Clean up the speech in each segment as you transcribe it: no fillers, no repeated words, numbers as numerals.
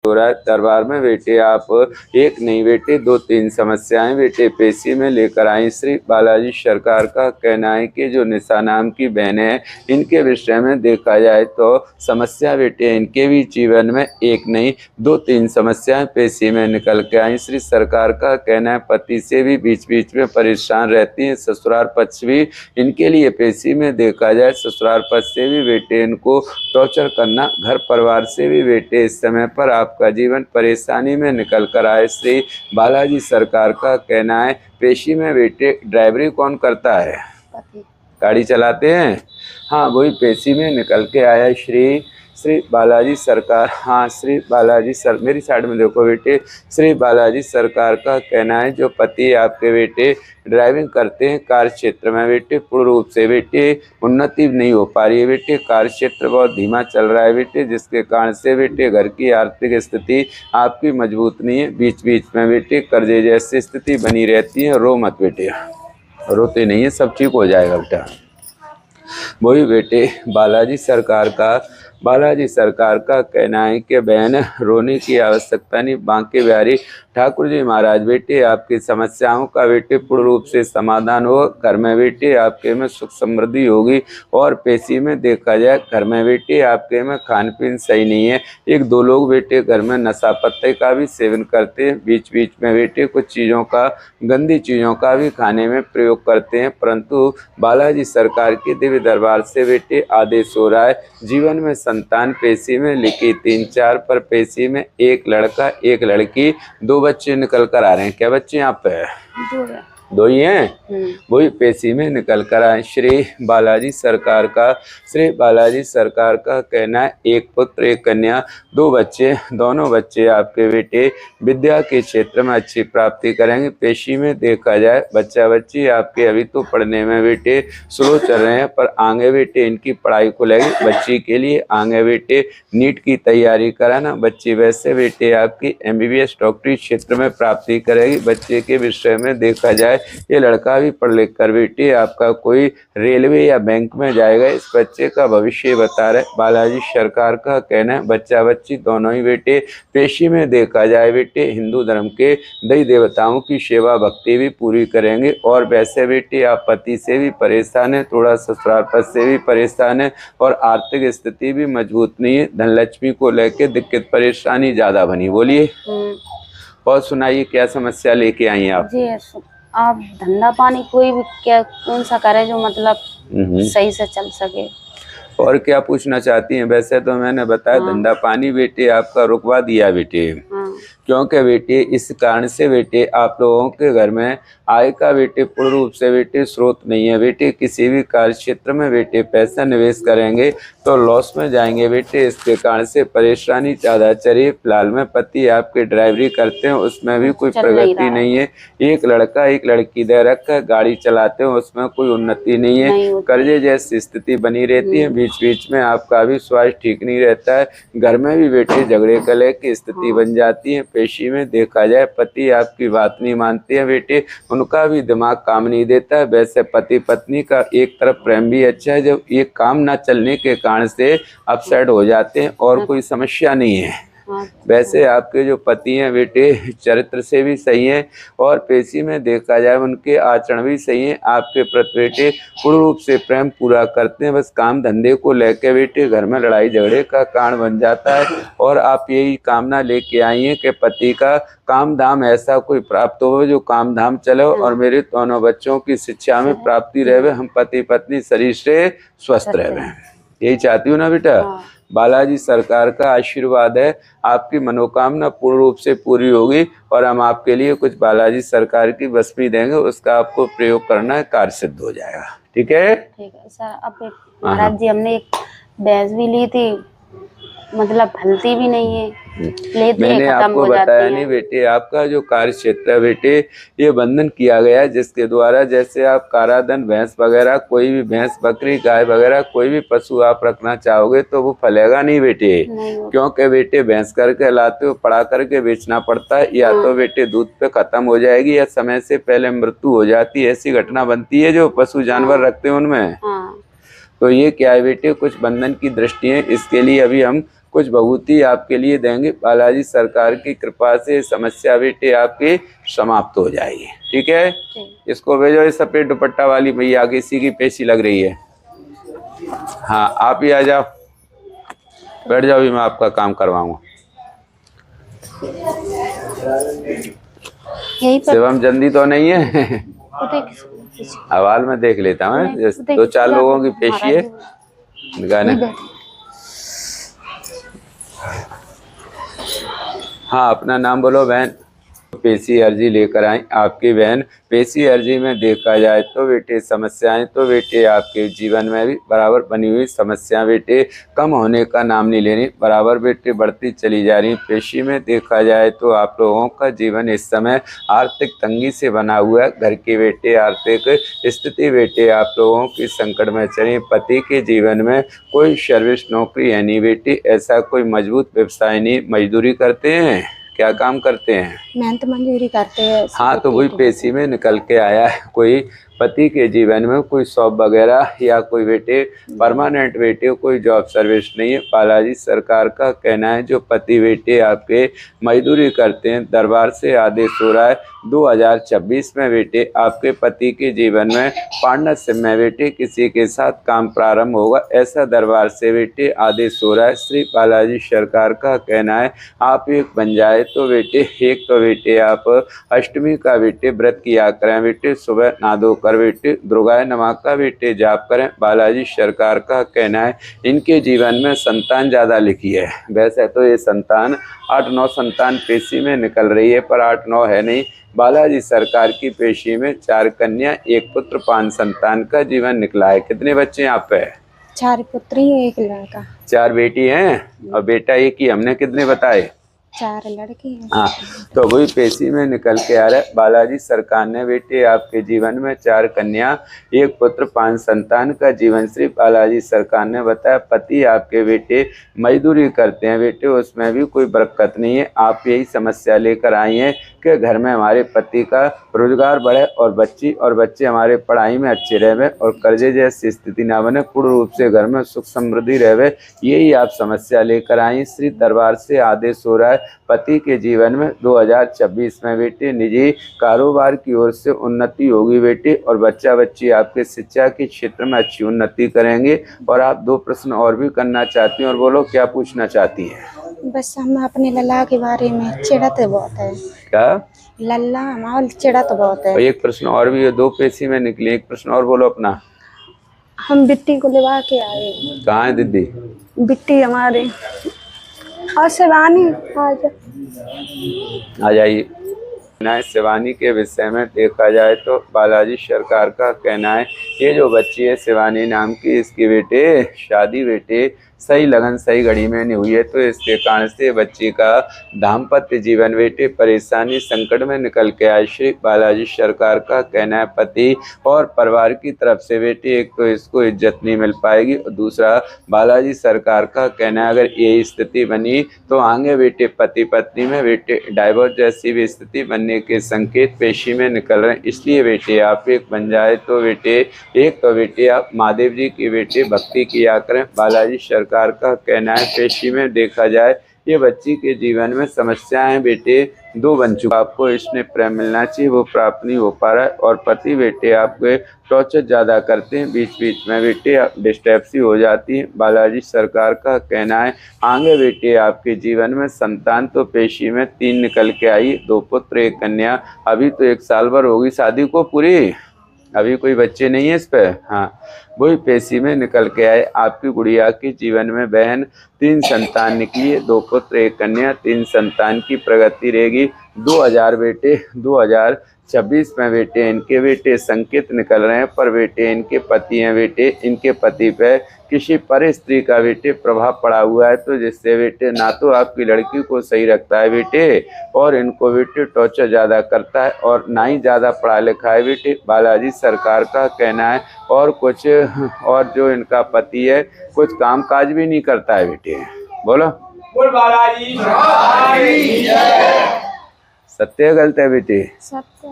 हो रहा है दरबार में बेटे आप एक नहीं बेटे 2-3 समस्याएं बेटे पेशी में लेकर आई। श्री बालाजी सरकार का कहना है कि जो निशा नाम की बहनें हैं इनके विषय में देखा जाए तो समस्या बेटे इनके भी जीवन में एक नहीं 2-3 समस्याएं पेशी में निकल के आई। श्री सरकार का कहना है पति से भी बीच बीच में परेशान रहती हैं। ससुराल पक्ष भी इनके लिए पेशी में देखा जाए ससुराल पक्ष से भी बेटे इनको टॉर्चर करना, घर परिवार से भी बेटे इस समय पर आपका जीवन परेशानी में निकल कर आए। श्री बालाजी सरकार का कहना है पेशी में बेटे ड्राइवरी कौन करता है? गाड़ी चलाते हैं। हाँ वही पेशी में निकल के आया श्री बालाजी सरकार। हाँ श्री बालाजी सर मेरी साइड में देखो बेटे। श्री बालाजी सरकार का कहना है जो पति आपके बेटे ड्राइविंग करते हैं कार्य क्षेत्र में बेटे पूर्ण रूप से बेटे उन्नति नहीं हो पा रही है बेटे। कार्य क्षेत्र बहुत धीमा चल रहा है बेटे जिसके कारण से बेटे घर की आर्थिक स्थिति आपकी मजबूत नहीं है। बीच बीच में बेटे कर्जे जैसी स्थिति बनी रहती है। रो मत बेटे, रोते नहीं है, सब ठीक हो जाएगा बेटा। वही बेटे बालाजी सरकार का कहना है कि बहन रोने की आवश्यकता नहीं। बांके बिहारी ठाकुर जी महाराज बेटे आपकी समस्याओं का बेटे पूर्ण रूप से समाधान हो। घर में बेटे आपके में सुख समृद्धि होगी। और पेशी में देखा जाए घर में बेटे आपके में खान पीन सही नहीं है। 1-2 लोग बेटे घर में नशा पत्ते का भी सेवन करते हैं। बीच बीच में बेटे कुछ चीज़ों का गंदी चीज़ों का भी खाने में प्रयोग करते हैं। परंतु बालाजी सरकार के दिव्य दरबार से बेटे आदेश हो रहा है जीवन में संतान पेशी में लिखी 3-4 पर पेशी में 1 लड़का 1 लड़की 2 बच्चे निकल कर आ रहे हैं। क्या बच्चे यहाँ पे? 2 ही हैं। वही पेशी में निकल कर आए। श्री बालाजी सरकार का कहना है 1 पुत्र 1 कन्या 2 बच्चे। दोनों बच्चे आपके बेटे विद्या के क्षेत्र में अच्छी प्राप्ति करेंगे। पेशी में देखा जाए बच्चा बच्ची आपके अभी तो पढ़ने में बेटे स्लो चल रहे हैं पर आगे बेटे इनकी पढ़ाई को लेगी। बच्ची के लिए आगे बेटे नीट की तैयारी कराना। बच्ची वैसे बेटे आपकी MBBS डॉक्टरी क्षेत्र में प्राप्ति करेगी। बच्चे के विषय में देखा जाए ये लड़का भी पढ़ लिख कर बेटे आपका कोई रेलवे या बैंक में जाएगा। इस बच्चे का भविष्य बता रहे बालाजी सरकार का कहना है बच्चा बच्ची दोनों ही बेटे पेशी में देखा जाए बेटे हिंदू धर्म के देवी देवताओं की सेवा भक्ति भी पूरी करेंगे। और वैसे बेटे आप पति से भी परेशान है, थोड़ा ससुराल पद से भी परेशान है और आर्थिक स्थिति भी मजबूत नहीं है। धनलक्ष्मी को लेकर दिक्कत परेशानी ज्यादा बनी। बोलिए और सुनाइए क्या समस्या लेके आई आप? जी आप धंधा पानी कोई भी क्या कौन सा करे जो मतलब सही से चल सके। और क्या पूछना चाहती हैं? वैसे तो मैंने बताया धंधा पानी बेटे आपका रुकवा दिया बेटे। क्योंकि बेटे इस कारण से बेटे आप लोगों के घर में आय का बेटे पूर्ण रूप से बेटे स्रोत नहीं है। बेटे किसी भी कार्य क्षेत्र में बेटे पैसा निवेश करेंगे तो लॉस में जाएंगे बेटे। इसके कारण से परेशानी ज़्यादा चली। फिलहाल में पति आपके ड्राइवरी करते हैं उसमें भी कोई प्रगति नहीं है। 1 लड़का 1 लड़की दे रखा है, गाड़ी चलाते हैं उसमें कोई उन्नति नहीं है। कर्जे जैसी स्थिति बनी रहती है। बीच बीच में आपका भी स्वास्थ्य ठीक नहीं रहता है। घर में भी बेटे झगड़े कलह की स्थिति बन जाती है। पेशी में देखा जाए पति आपकी बात नहीं मानते हैं बेटे, उनका भी दिमाग काम नहीं देता है। वैसे पति पत्नी का एक तरफ प्रेम भी अच्छा है, जब ये काम ना चलने के कारण से अपसेट हो जाते हैं और कोई समस्या नहीं है। वैसे आपके जो पति हैं बेटे चरित्र से भी सही हैं और पेशी में देखा जाए उनके आचरण भी सही हैं। आपके प्रति बेटे पूर्ण रूप से प्रेम पूरा करते हैं। बस काम धंधे को लेकर बेटे घर में लड़ाई झगड़े का कारण बन जाता है। और आप यही कामना लेके आई हैं कि पति का काम धाम ऐसा कोई प्राप्त हो जो काम धाम चले और मेरे दोनों बच्चों की शिक्षा में प्राप्ति रहे, हम पति पत्नी शरीर से स्वस्थ रहे। यही चाहती हूँ ना बेटा? बालाजी सरकार का आशीर्वाद है आपकी मनोकामना पूर्ण रूप से पूरी होगी। और हम आपके लिए कुछ बालाजी सरकार की वस्तु देंगे, उसका आपको प्रयोग करना है, कार्य सिद्ध हो जाएगा। ठीक है? ठीक है सर। अब महाराज जी हमने एक भैंस भी ली थी, मतलब फलती भी नहीं है, मैंने आपको बताया नहीं बेटे आपका जो कार्य क्षेत्र है बेटे ये बंधन किया गया है जिसके द्वारा जैसे आप काराधन भैंस वगैरह कोई भी भैंस बकरी गाय वगैरह कोई भी पशु आप रखना चाहोगे तो वो फलेगा नहीं बेटे। क्योंकि बेटे भैंस करके लाते हो पड़ा करके बेचना पड़ता है, या तो बेटे दूध पे खत्म हो जाएगी या समय से पहले मृत्यु हो जाती है। ऐसी घटना बनती है जो पशु जानवर रखते हैं उनमें। तो ये क्या है बेटे कुछ बंधन की दृष्टि है, इसके लिए अभी हम कुछ भभूति आपके लिए देंगे। बालाजी सरकार की कृपा से समस्या बेटे आपकी समाप्त हो जाएगी। ठीक है, इसको भेजो। ये सफेद दुपट्टा वाली भैया की इसी की पेशी लग रही है। हाँ, आप ही आ जाओ, बैठ जाओ, भी मैं आपका काम करवाऊंगा। शिवम जल्दी तो नहीं है? हवाल में देख लेता हूँ, 2-4 लोगों की पेशी है गाने। हाँ, अपना नाम बोलो बहन। पेशी अर्जी लेकर आई आपकी बहन। पेशी अर्जी में देखा जाए तो बेटे समस्याएं तो बेटे आपके जीवन में भी बराबर बनी हुई समस्याएं बेटे कम होने का नाम नहीं ले रही, बराबर बेटे बढ़ती चली जा रही। पेशी में देखा जाए तो आप लोगों का जीवन इस समय आर्थिक तंगी से बना हुआ है। घर की बेटे आर्थिक स्थिति बेटे आप लोगों की संकट में चली। पति के जीवन में कोई सर्विस नौकरी है नहीं बेटी, ऐसा कोई मजबूत व्यवसाय नहीं। मजदूरी करते हैं, क्या काम करते हैं? मेहनत मजदूरी करते हैं। हाँ, तो वही पेशी में निकल के आया है। कोई पति के जीवन में कोई शॉप वगैरह या कोई बेटे परमानेंट बेटे कोई जॉब सर्विस नहीं है। बालाजी सरकार का कहना है जो पति बेटे आपके मजदूरी करते हैं, दरबार से आदेश हो रहा है 2026 में बेटे आपके पति के जीवन में पार्टनरशिप में बेटे किसी के साथ काम प्रारंभ होगा, ऐसा दरबार से बेटे आदेश हो रहा है। श्री बालाजी सरकार का कहना है आप एक बन जाए तो बेटे एक तो बेटे आप अष्टमी का बेटे व्रत किया करें बेटे, सुबह नहा धोकर बेटे दुर्गा नमः का बेटे जाप करें। बालाजी सरकार का कहना है इनके जीवन में संतान ज्यादा लिखी है। वैसे तो ये संतान 8-9 संतान पेशी में निकल रही है, पर 8-9 है नहीं। बालाजी सरकार की पेशी में 4 कन्या 1 पुत्र 5 संतान का जीवन निकला है। कितने बच्चे यहाँ पे? 4 पुत्री 1 लड़का। 4 बेटी हैं और बेटा एक ही। हमने कितने बताए? 4 लड़के हैं। हाँ, तो वही पेशी में निकल के आ रहा है। बालाजी सरकार ने बेटे आपके जीवन में 4 कन्या 1 पुत्र 5 संतान का जीवन श्री बालाजी सरकार ने बताया। पति आपके बेटे मजदूरी करते हैं बेटे, उसमें भी कोई बरकत नहीं है। आप यही समस्या लेकर आई हैं कि घर में हमारे पति का रोजगार बढ़े और बच्चे हमारे पढ़ाई में अच्छे रहे और कर्जे जैसी स्थिति ना बने, पूर्ण रूप से घर में सुख समृद्धि रहे, यही आप समस्या लेकर आई। श्री दरबार से आदेश हो रहा है पति के जीवन में 2026 में बेटे निजी कारोबार की ओर से उन्नति होगी बेटे, और बच्ची आपके शिक्षा के क्षेत्र में अच्छी उन्नति करेंगे। और आप 2 प्रश्न और भी करना चाहती हैं, और बोलो क्या पूछना चाहती हैं? बस हम अपने लल्ला के बारे में चिढ़त बहुत है। क्या? लल्ला हमारा चिढ़त बहुत है। और एक प्रश्न और भी है, 2 पेशी में निकली, एक प्रश्न और बोलो अपना। हम बिट्टी को लेवा के आए। कहाँ है दीदी? बिट्टी हमारे और शिवानी आ जाइए। शिवानी के विषय में देखा जाए तो बालाजी सरकार का कहना है ये जो बच्ची है शिवानी नाम की, इसकी बेटे शादी बेटे सही लगन सही घड़ी में नहीं हुई है, तो इसके कारण से बच्ची का दाम्पत्य जीवन बेटे परेशानी संकट में निकल के आए। श्री बालाजी सरकार का कहना है पति और परिवार की तरफ से बेटे एक तो इसको इज्जत नहीं मिल पाएगी, और दूसरा बालाजी सरकार का कहना है अगर ये स्थिति बनी तो आगे बेटे पति पत्नी में बेटे डाइवोर्स जैसी भी स्थिति बनने के संकेत पेशी में निकल रहे हैं। इसलिए बेटे आप एक बन जाए तो बेटे एक तो बेटे आप महादेव जी की बेटे भक्ति किया करें। बालाजी सरकार का कहना है पेशी में देखा जाए ये बच्ची के जीवन में समस्याएं बेटे 2 बन चुका, आपको इसमें प्रेम मिलना चाहिए वो प्राप्त नहीं हो पा रहा है, और पति बेटे आपके टॉर्चर ज़्यादा करते हैं, बीच बीच में बेटे डिस्टर्ब सी हो जाती है। बालाजी सरकार का कहना है आगे बेटे आपके जीवन में संतान तो पेशी में 3 निकल के आई, 2 पुत्र 1 कन्या। अभी तो 1 साल भर होगी शादी को पूरी, अभी कोई बच्चे नहीं है इस पे। हाँ, वही पेशी में निकल के आए आपकी गुड़िया के जीवन में बहन 3 संतान निकली है, 2 पुत्र 1 कन्या, 3 संतान की प्रगति रहेगी। 2026 में बेटे इनके बेटे संकेत निकल रहे हैं, पर बेटे इनके पति हैं बेटे इनके पति पे किसी पर स्त्री का बेटे प्रभाव पड़ा हुआ है, तो जिससे बेटे ना तो आपकी लड़की को सही रखता है बेटे और इनको बेटे टॉर्चर ज़्यादा करता है, और ना ही ज़्यादा पढ़ा लिखा है बेटे। बालाजी सरकार का कहना है और जो इनका पति है कुछ काम काज भी नहीं करता है बेटे। बोलो बोल बालाजी। सत्य है गलत है बेटे? सत्य।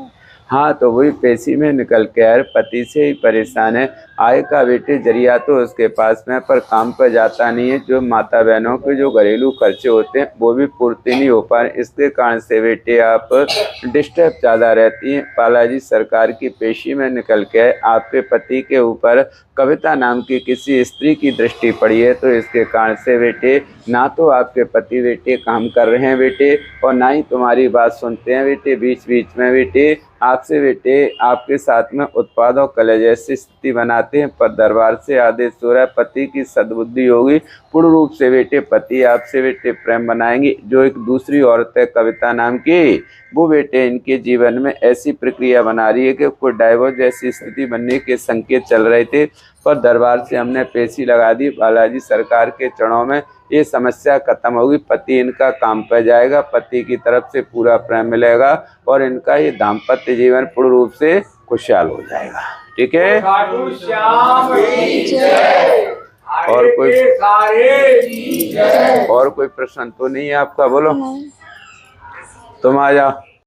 हाँ, तो वही पेशी में निकल कर पति से ही परेशान है। आय का बेटे जरिया तो उसके पास में, पर काम पर जाता नहीं है। जो माता बहनों के जो घरेलू खर्चे होते हैं वो भी पूर्ति नहीं हो पा रहे। इसके कारण से बेटे आप डिस्टर्ब ज़्यादा रहती हैं। बालाजी सरकार की पेशी में निकल के आपके पति के ऊपर कविता नाम की किसी स्त्री की दृष्टि पड़ी है। तो इसके कारण से बेटे ना तो आपके पति बेटे काम कर रहे हैं बेटे, और ना ही तुम्हारी बात सुनते हैं बेटे। बीच बीच में बेटे आपसे बेटे आपके साथ में उत्पाद और कलह जैसी स्थिति बनाते हैं। पर दरबार से आदेश हो रहा है, पति की सद्बुद्धि होगी, पूर्ण रूप से बेटे पति आपसे बेटे प्रेम बनाएंगे। जो एक दूसरी औरत है कविता नाम की, वो बेटे इनके जीवन में ऐसी प्रक्रिया बना रही है कि कोई डाइवोर्स जैसी स्थिति बनने के संकेत चल रहे थे। पर दरबार से हमने पेशी लगा दी। बालाजी सरकार के चरणों में ये समस्या खत्म होगी। पति इनका काम पर जाएगा, पति की तरफ से पूरा प्रेम मिलेगा और इनका ये दाम्पत्य जीवन पूर्ण रूप से खुशहाल हो जाएगा। ठीक है। और कोई प्रश्न तो नहीं है आपका? बोलो, तुम आ जाओ।